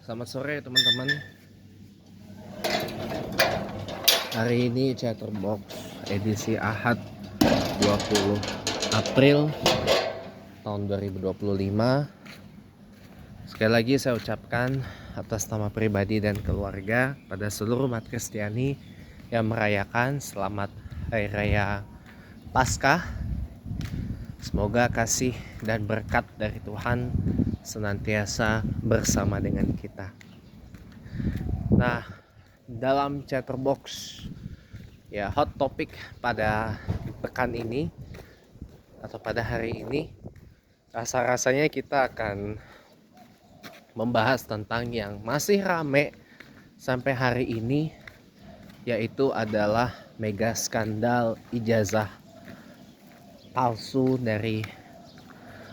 Selamat sore teman-teman. Hari ini Chatterbox edisi Ahad 20 April tahun 2025. Sekali lagi saya ucapkan atas nama pribadi dan keluarga pada seluruh umat Kristiani yang merayakan selamat Hari Raya Paskah. Semoga kasih dan berkat dari Tuhan senantiasa bersama dengan kita. Nah, dalam Chatterbox ya hot topic pada pekan ini atau pada hari ini, rasa-rasanya kita akan membahas tentang yang masih rame sampai hari ini, yaitu adalah mega skandal ijazah palsu dari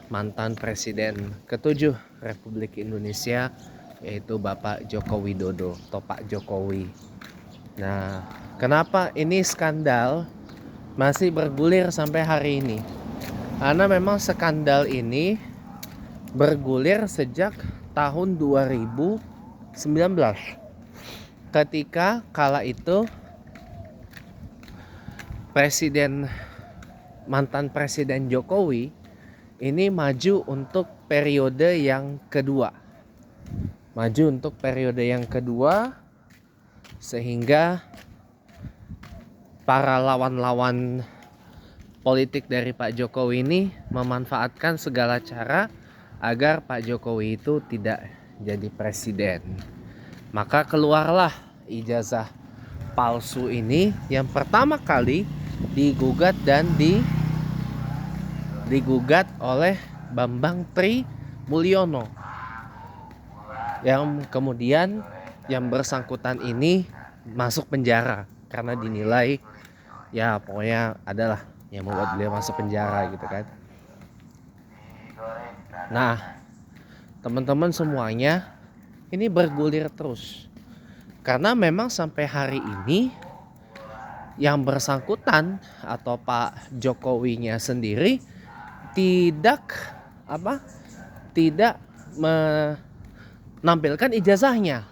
mantan Presiden ke-7 Republik Indonesia, yaitu Bapak Joko Widodo atau Pak Jokowi. Nah, kenapa ini skandal masih bergulir sampai hari ini? Karena memang skandal ini bergulir sejak tahun 2019, ketika kala itu mantan Presiden Jokowi ini maju untuk periode yang kedua. Sehingga para lawan-lawan politik dari Pak Jokowi ini memanfaatkan segala cara agar Pak Jokowi itu tidak jadi presiden. Maka keluarlah ijazah palsu ini yang pertama kali digugat oleh Bambang Tri Mulyono, yang kemudian yang bersangkutan ini masuk penjara karena dinilai ya pokoknya adalah yang membuat beliau masuk penjara gitu kan. Nah, teman-teman semuanya, ini bergulir terus karena memang sampai hari ini yang bersangkutan atau Pak Jokowinya sendiri tidak menampilkan ijazahnya.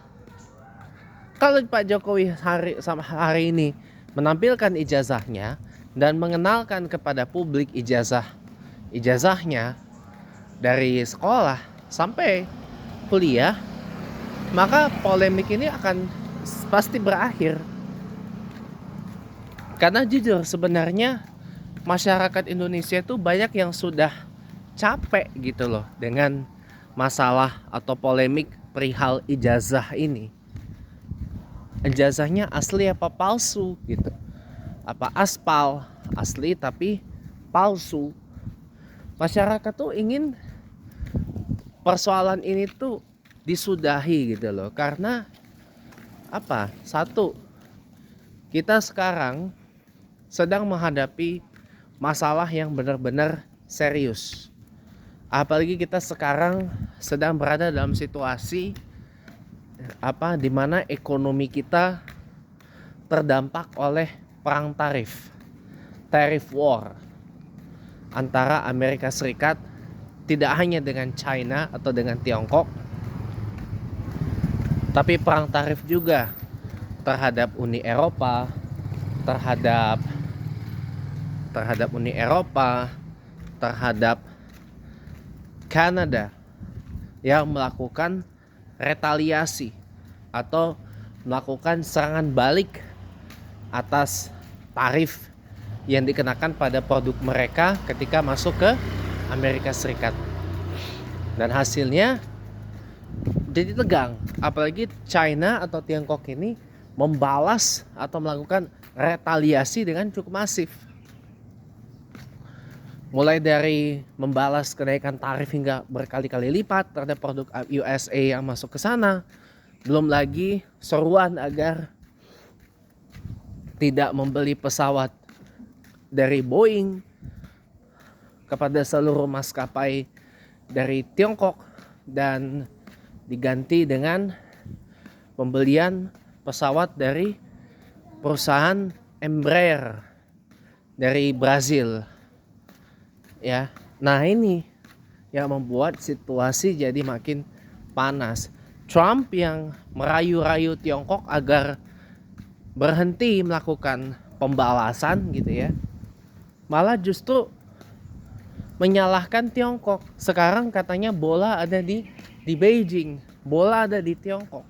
Kalau Pak Jokowi hari ini menampilkan ijazahnya dan mengenalkan kepada publik ijazahnya dari sekolah sampai kuliah, maka polemik ini akan pasti berakhir. Karena jujur sebenarnya masyarakat Indonesia itu banyak yang sudah capek gitu loh dengan masalah atau polemik perihal ijazah ini. Ijazahnya asli apa palsu gitu. Apa aspal asli tapi palsu. Masyarakat tuh ingin persoalan ini tuh disudahi gitu loh. Karena apa? Satu, kita sekarang sedang menghadapi masalah yang benar-benar serius. Apalagi kita sekarang sedang berada dalam situasi di mana ekonomi kita terdampak oleh perang tariff war antara Amerika Serikat, tidak hanya dengan China atau dengan Tiongkok, tapi perang tarif juga terhadap Uni Eropa, terhadap Kanada yang melakukan retaliasi atau melakukan serangan balik atas tarif yang dikenakan pada produk mereka ketika masuk ke Amerika Serikat. Dan hasilnya jadi tegang, apalagi China atau Tiongkok ini membalas atau melakukan retaliasi dengan cukup masif. Mulai dari membalas kenaikan tarif hingga berkali-kali lipat terhadap produk USA yang masuk ke sana. Belum lagi seruan agar tidak membeli pesawat dari Boeing kepada seluruh maskapai dari Tiongkok dan diganti dengan pembelian pesawat dari perusahaan Embraer dari Brazil. Ya, nah ini yang membuat situasi jadi makin panas. Trump yang merayu-rayu Tiongkok agar berhenti melakukan pembalasan gitu ya, malah justru menyalahkan Tiongkok. Sekarang katanya bola ada di Beijing, bola ada di Tiongkok,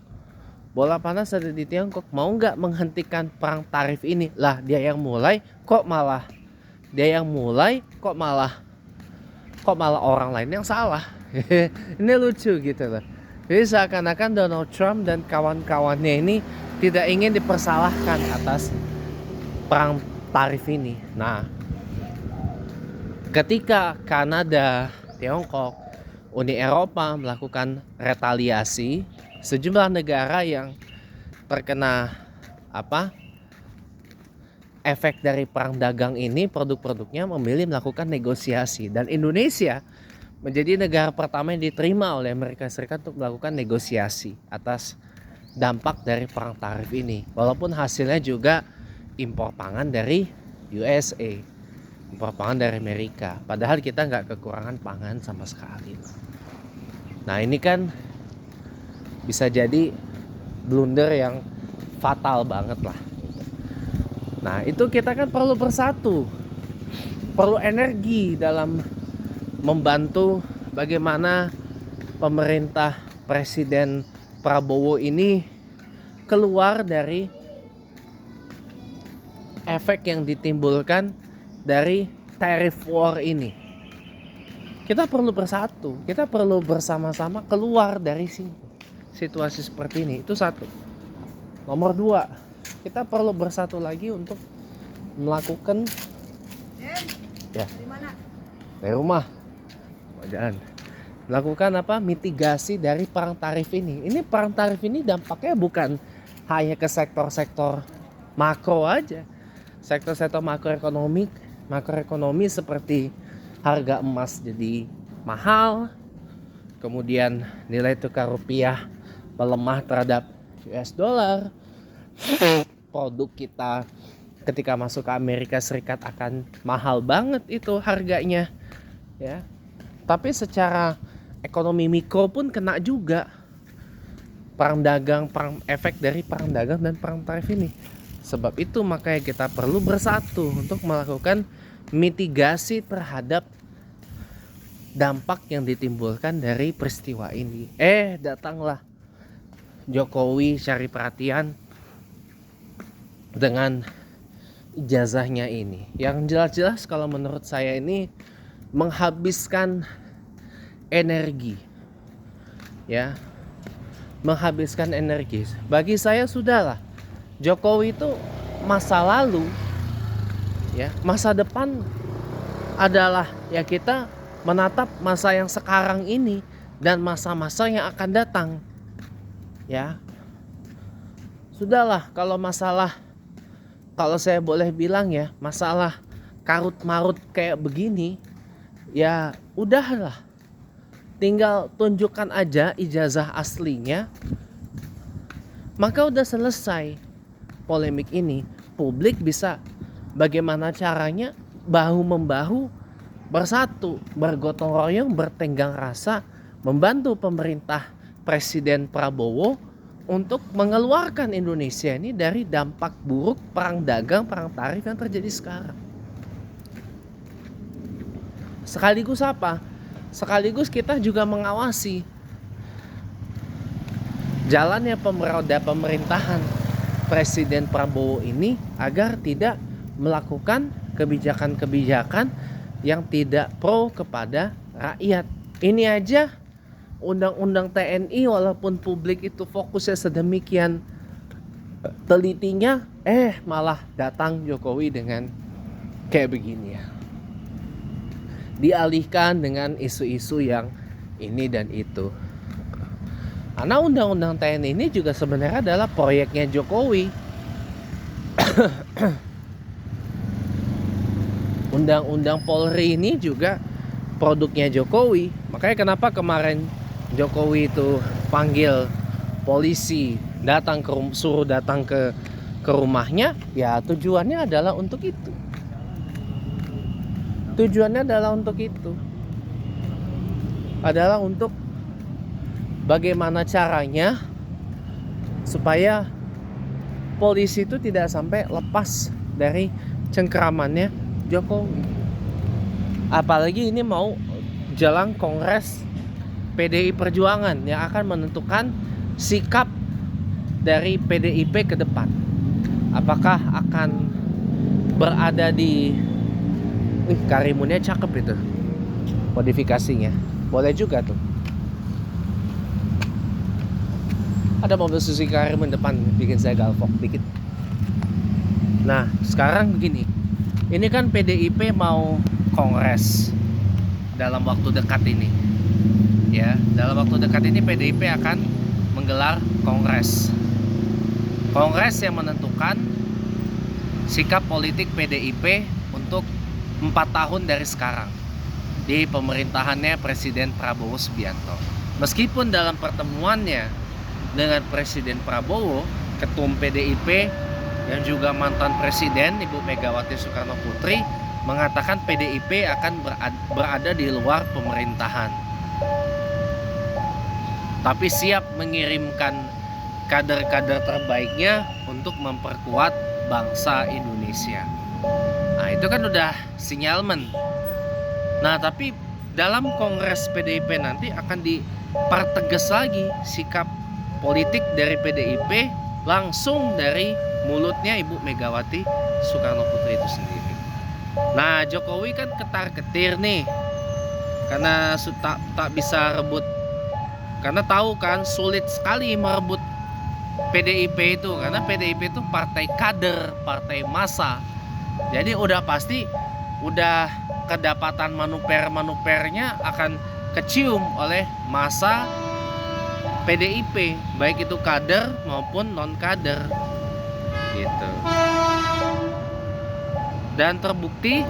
bola panas ada di Tiongkok. Mau nggak menghentikan perang tarif ini? Lah dia yang mulai kok malah orang lain yang salah. Ini lucu gitu loh. Jadi seakan-akan Donald Trump dan kawan-kawannya ini tidak ingin dipersalahkan atas perang tarif ini. Nah, ketika Kanada, Tiongkok, Uni Eropa melakukan retaliasi, sejumlah negara yang terkena efek dari perang dagang ini, produk-produknya memilih melakukan negosiasi, dan Indonesia menjadi negara pertama yang diterima oleh Amerika Serikat untuk melakukan negosiasi atas dampak dari perang tarif ini. Walaupun hasilnya juga impor pangan dari USA, impor pangan dari Amerika, padahal kita nggak kekurangan pangan sama sekali. Nah ini kan bisa jadi blunder yang fatal banget lah. Nah itu kita kan perlu bersatu, perlu energi dalam membantu bagaimana pemerintah Presiden Prabowo ini keluar dari efek yang ditimbulkan dari tariff war ini. Kita perlu bersatu, kita perlu bersama-sama keluar dari situasi seperti ini. Itu satu. Nomor dua, kita perlu bersatu lagi untuk melakukan dari rumah jalan, melakukan mitigasi dari perang tarif ini. Ini perang tarif ini dampaknya bukan hanya ke sektor-sektor makro aja, sektor-sektor makroekonomi seperti harga emas jadi mahal, kemudian nilai tukar rupiah melemah terhadap US dollar, produk kita ketika masuk ke Amerika Serikat akan mahal banget itu harganya ya. Tapi secara ekonomi mikro pun kena juga efek dari perang dagang dan perang tarif ini. Sebab itu makanya kita perlu bersatu untuk melakukan mitigasi terhadap dampak yang ditimbulkan dari peristiwa ini. Datanglah Jokowi cari perhatian dengan ijazahnya ini. Yang jelas-jelas kalau menurut saya ini menghabiskan energi. Ya. Menghabiskan energi. Bagi saya sudahlah. Jokowi itu masa lalu ya, masa depan adalah ya kita menatap masa yang sekarang ini dan masa-masa yang akan datang. Ya. Sudahlah kalau saya boleh bilang ya, masalah karut-marut kayak begini, ya udahlah. Tinggal tunjukkan aja ijazah aslinya, maka udah selesai polemik ini. Publik bisa bagaimana caranya bahu-membahu bersatu, bergotong royong, bertenggang rasa, membantu pemerintah Presiden Prabowo untuk mengeluarkan Indonesia ini dari dampak buruk perang dagang, perang tarif yang terjadi sekarang. Sekaligus apa? Sekaligus kita juga mengawasi jalannya roda pemerintahan Presiden Prabowo ini agar tidak melakukan kebijakan-kebijakan yang tidak pro kepada rakyat. Ini aja undang-undang TNI, walaupun publik itu fokusnya sedemikian telitinya, malah datang Jokowi dengan kayak begini ya. Dialihkan dengan isu-isu yang ini dan itu. Karena undang-undang TNI ini juga sebenarnya adalah proyeknya Jokowi. Undang-undang Polri ini juga produknya Jokowi. Makanya kenapa kemarin Jokowi itu panggil polisi suruh datang ke rumahnya, ya tujuannya adalah untuk itu. Adalah untuk bagaimana caranya supaya polisi itu tidak sampai lepas dari cengkeramannya Jokowi. Apalagi ini mau jelang Kongres PDI Perjuangan yang akan menentukan sikap dari PDIP ke depan. Apakah akan berada di Karimunnya cakep itu modifikasinya, boleh juga tuh. Ada mobil Suzuki Karimun depan bikin saya galvok dikit. Nah sekarang begini, ini kan PDIP mau kongres dalam waktu dekat ini. Ya, dalam waktu dekat ini PDIP akan menggelar kongres. Kongres yang menentukan sikap politik PDIP untuk 4 tahun dari sekarang di pemerintahannya Presiden Prabowo Subianto. Meskipun dalam pertemuannya dengan Presiden Prabowo, Ketum PDIP yang juga mantan Presiden Ibu Megawati Soekarno Putri mengatakan PDIP akan berada di luar pemerintahan, tapi siap mengirimkan kader-kader terbaiknya untuk memperkuat bangsa Indonesia. Nah itu kan udah sinyalmen. Nah tapi dalam kongres PDIP nanti akan dipertegas lagi sikap politik dari PDIP langsung dari mulutnya Ibu Megawati Soekarno Putri itu sendiri. Nah Jokowi kan ketar-ketir nih karena tak bisa rebut, karena tahu kan sulit sekali merebut PDIP itu, karena PDIP itu partai kader, partai massa. Jadi udah pasti udah kedapatan manuver-manuvernya akan kecium oleh massa PDIP, baik itu kader maupun non kader gitu. Dan terbukti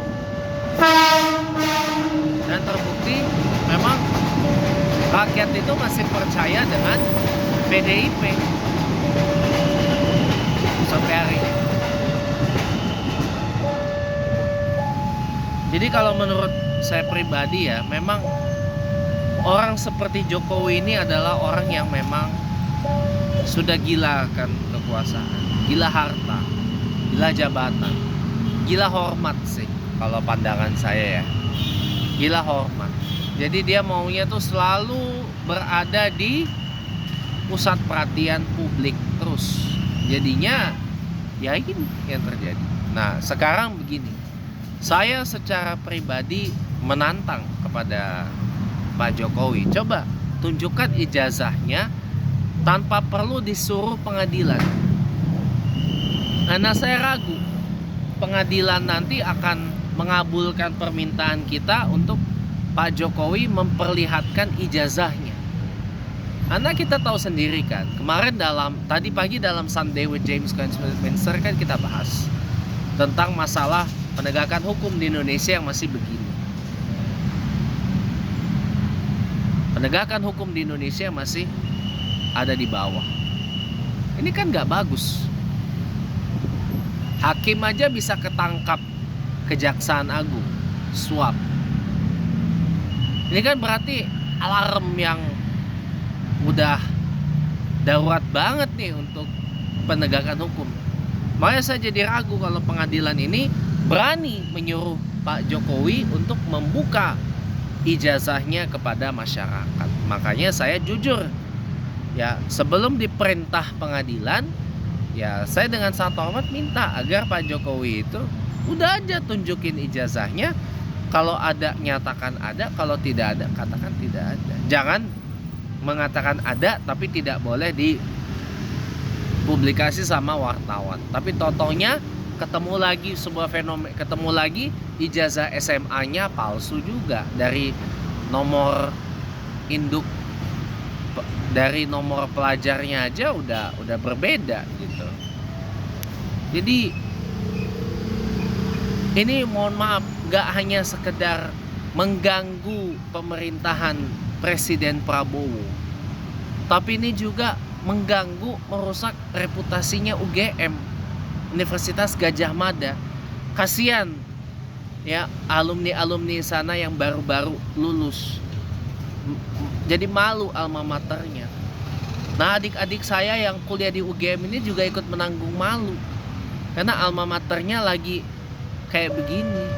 memang rakyat itu masih percaya dengan PDIP sampai hari ini. Jadi kalau menurut saya pribadi ya, memang orang seperti Jokowi ini adalah orang yang memang sudah gila kan kekuasaan, gila harta, gila jabatan, gila hormat sih kalau pandangan saya ya, gila hormat. Jadi dia maunya tuh selalu berada di pusat perhatian publik terus. Jadinya ya ini yang terjadi. Nah sekarang begini, saya secara pribadi menantang kepada Pak Jokowi, coba tunjukkan ijazahnya tanpa perlu disuruh pengadilan. Karena saya ragu pengadilan nanti akan mengabulkan permintaan kita untuk Pak Jokowi memperlihatkan ijazahnya. Karena kita tahu sendiri kan, kemarin tadi pagi dalam Sunday with James Westminster kan kita bahas tentang masalah penegakan hukum di Indonesia yang masih begini. Penegakan hukum di Indonesia masih ada di bawah. Ini kan gak bagus. Hakim aja bisa ketangkap Kejaksaan Agung suap. Ini kan berarti alarm yang udah darurat banget nih untuk penegakan hukum. Makanya saya jadi ragu kalau pengadilan ini berani menyuruh Pak Jokowi untuk membuka ijazahnya kepada masyarakat. Makanya saya jujur ya, sebelum diperintah pengadilan ya, saya dengan sangat hormat minta agar Pak Jokowi itu udah aja tunjukin ijazahnya. Kalau ada nyatakan ada, kalau tidak ada katakan tidak ada. Jangan mengatakan ada tapi tidak boleh dipublikasi sama wartawan. Tapi totonya ketemu lagi sebuah fenomena, ketemu lagi ijazah SMA-nya palsu juga, dari nomor induk, dari nomor pelajarnya aja udah berbeda gitu. Jadi ini mohon maaf, gak hanya sekedar mengganggu pemerintahan Presiden Prabowo, tapi ini juga mengganggu, merusak reputasinya UGM, Universitas Gadjah Mada. Kasihan ya alumni-alumni sana yang baru-baru lulus. jadi malu alma maternya. Nah, adik-adik saya yang kuliah di UGM ini juga ikut menanggung malu karena alma maternya lagi kayak begini.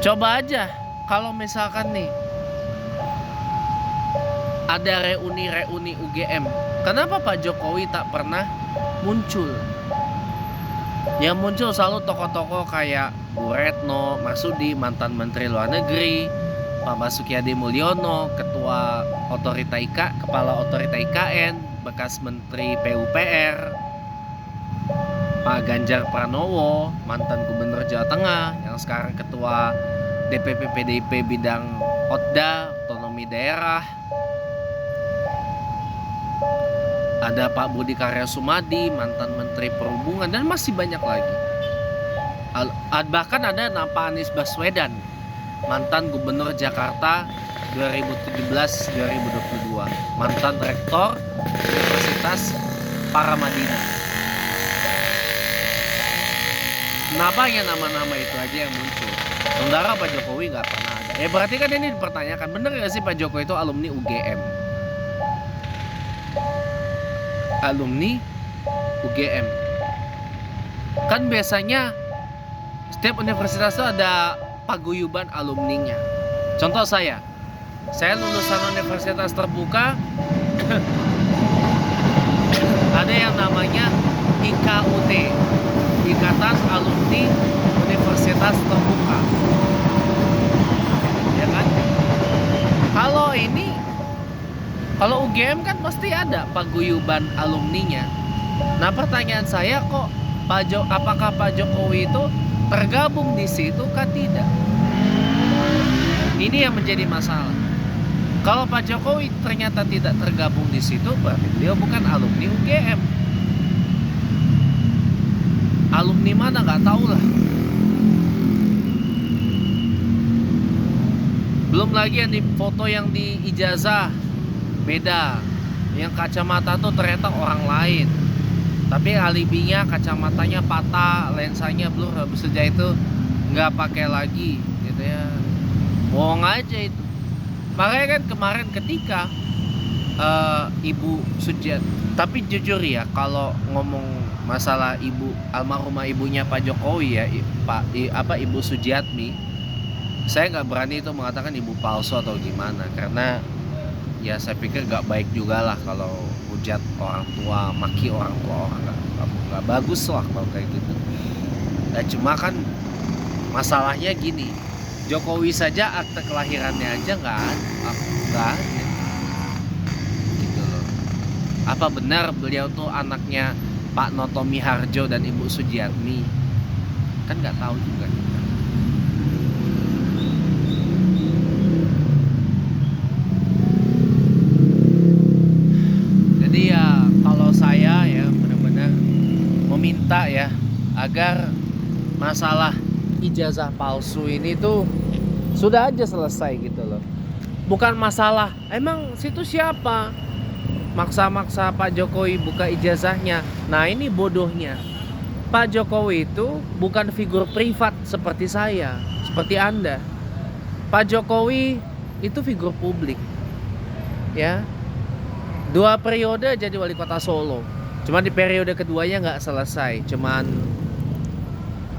Coba aja kalau misalkan nih ada reuni UGM, kenapa Pak Jokowi tak pernah muncul? Yang muncul selalu tokoh-tokoh kayak Bu Retno Marsudi, mantan Menteri Luar Negeri, Pak Basuki Hadi Mulyono, Ketua Otorita Kepala Otorita IKN, bekas Menteri PUPR, Pak Ganjar Pranowo, mantan Gubernur Jawa Tengah, yang sekarang Ketua DPP PDIP bidang Otda, otonomi daerah. Ada Pak Budi Karya Sumadi, mantan Menteri Perhubungan, dan masih banyak lagi. Bahkan ada Pak Anies Baswedan, mantan Gubernur Jakarta 2017-2022, mantan Rektor Universitas Paramadina. Kenapa hanya nama-nama itu aja yang muncul? Sementara Pak Jokowi nggak pernah ada. Berarti kan ini dipertanyakan, bener nggak sih Pak Jokowi itu alumni UGM? Alumni UGM. Kan biasanya setiap universitas itu ada paguyuban alumninya. Contoh saya lulusan universitas terbuka. Ada yang namanya IKUT, Ikatan Alumni Universitas Terbuka, ya kan? Kalau UGM kan pasti ada paguyuban alumninya. Nah, pertanyaan saya kok apakah Pak Jokowi itu tergabung di situ kah tidak? Ini yang menjadi masalah. Kalau Pak Jokowi ternyata tidak tergabung di situ, berarti beliau bukan alumni UGM. Alumni mana nggak tahu lah. Belum lagi yang di foto yang di ijazah beda, yang kacamata tuh ternyata orang lain, tapi alibinya kacamatanya patah, lensanya blur, habis saja itu nggak pakai lagi gitu ya, bohong aja itu. Makanya kan kemarin ketika Ibu Sujiat, tapi jujur ya kalau ngomong masalah almarhumah ibunya Pak Jokowi ya, Ibu Sujiatmi, saya nggak berani itu mengatakan ibu palsu atau gimana, karena ya saya pikir gak baik juga lah kalau hujat orang tua, maki orang tua orang, gak bagus lah kalau kayak gitu. Nah, cuma kan masalahnya gini, Jokowi saja akte kelahirannya aja nggak ada gitu loh. Apa benar beliau tuh anaknya Pak Noto Miharjo dan Ibu Sujiatmi? Kan nggak tahu juga kita. Jadi ya kalau saya ya benar-benar meminta ya agar masalah ijazah palsu ini tuh sudah aja selesai gitu loh. Bukan masalah emang situ siapa maksa-maksa Pak Jokowi buka ijazahnya. Nah, ini bodohnya. Pak Jokowi itu bukan figur privat seperti saya, seperti Anda. Pak Jokowi itu figur publik. Ya. 2 periode jadi wali kota Solo. Cuman di periode keduanya nggak selesai. Cuma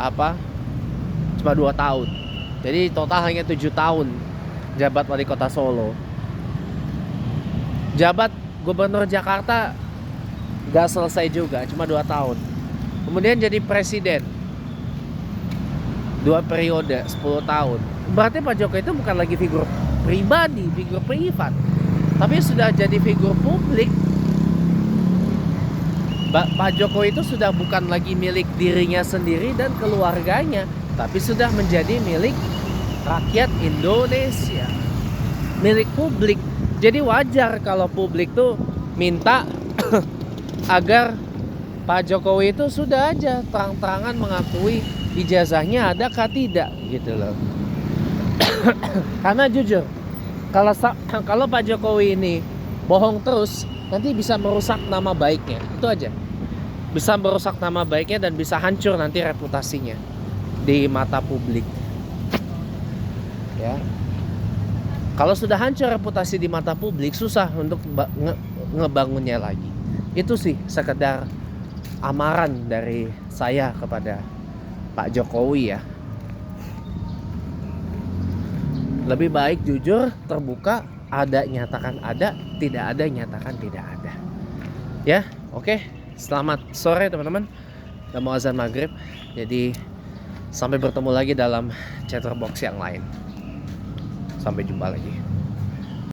2 tahun. Jadi total hanya 7 tahun jabat wali kota Solo. Jabat gubernur Jakarta nggak selesai juga, cuma 2 tahun. Kemudian jadi presiden 2 periode 10 tahun. Berarti Pak Jokowi itu bukan lagi figur pribadi, figur privat, tapi sudah jadi figur publik. Pak Jokowi itu sudah bukan lagi milik dirinya sendiri dan keluarganya, tapi sudah menjadi milik rakyat Indonesia, milik publik. Jadi wajar kalau publik tuh minta agar Pak Jokowi itu sudah aja terang-terangan mengakui ijazahnya ada kah tidak gitu loh. Karena jujur, kalau Pak Jokowi ini bohong terus, nanti bisa merusak nama baiknya. Itu aja. Bisa merusak nama baiknya dan bisa hancur nanti reputasinya di mata publik. Ya. Kalau sudah hancur reputasi di mata publik, susah untuk ngebangunnya lagi. Itu sih sekedar amaran dari saya kepada Pak Jokowi ya. Lebih baik jujur, terbuka, ada nyatakan ada, tidak ada nyatakan tidak ada. Ya, oke. Selamat sore teman-teman. Udah mau azan maghrib. Jadi sampai bertemu lagi dalam chatterbox yang lain. Sampai jumpa lagi.